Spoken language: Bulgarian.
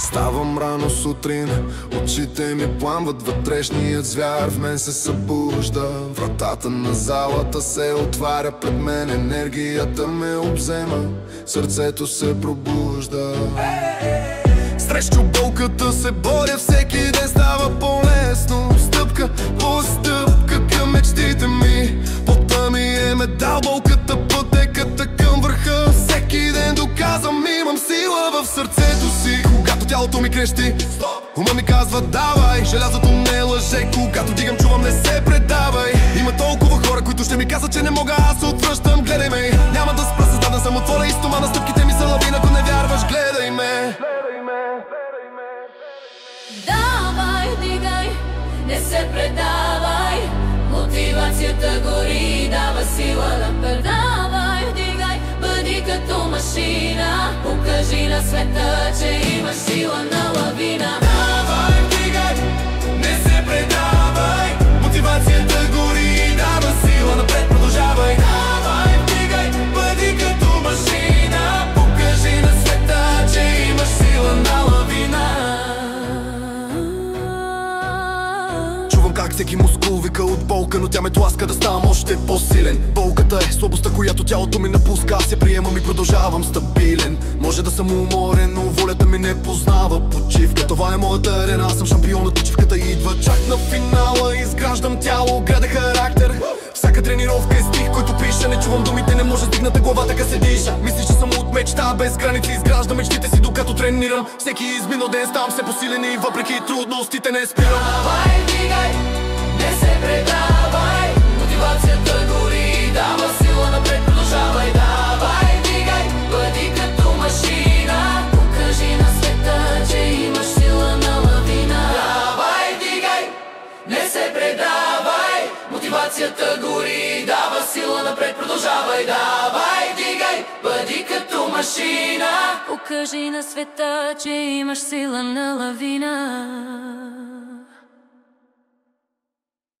Ставам рано сутрин, очите ми пламват, вътрешният звяр в мен се събужда. Вратата на залата се отваря пред мен, енергията ме обзема, сърцето се пробужда. Срещу болката се боря, всеки ден става по-лесно. Стъпка по стъпка към мечтите ми, потът ми е медал, болката пътеката към върха. Всеки ден доказвам, имам сила в сърцето си. Когато тялото ми крещи, ума ми казва давай, желязото не лъже. Когато дигам чувам, не се предавай. Има толкова хора, които ще ми казват, че не мога, аз отвръщам, гледай ме. Няма да спра, създаден съм от воля и стомана, стъпките ми са лавина, ако не вярваш, гледай ме. Давай, дигай, не се предавай, мотивацията гори, дава сила напред. Давай, дигай, бъди като машина, покажи на света, че имаш сила на лавина. Давай, дигай, не се предавай, мотивацията гори, дава сила напред, продължавай. Давай, дигай, бъди като машина, покажи на света, че имаш сила на лавина. Как всеки мускул вика от болка, но тя ме тласка да ставам още по-силен. Болката е слабостта, която тялото ми напуска, аз я приемам и продължавам стабилен. Може да съм уморен, но волята ми не познава почивка. Това е моята арена, аз съм шампионът, почивката идва чак на финала. Изграждам тяло, града характер. Всяка тренировка е стих, който пиша. Не чувам думите, не може сдигната глава, така се диша. Мислиш, че съм от мечта без граници, изграждам мечтите си докато тренирам. Всеки изминал ден ставам все по-силен и въпреки трудностите не спирам. Давай, дигай, не се предавай, мотивацията гори, дава сила напред, продължавай. Давай, дигай, бъди като машина, покажи на света, че имаш сила на лавина. Давай, дигай, не се предавай, мотивацията гори, дава сила напред, продължавай. Давай, дигай, бъди като машина, покажи на света, че имаш сила на лавина.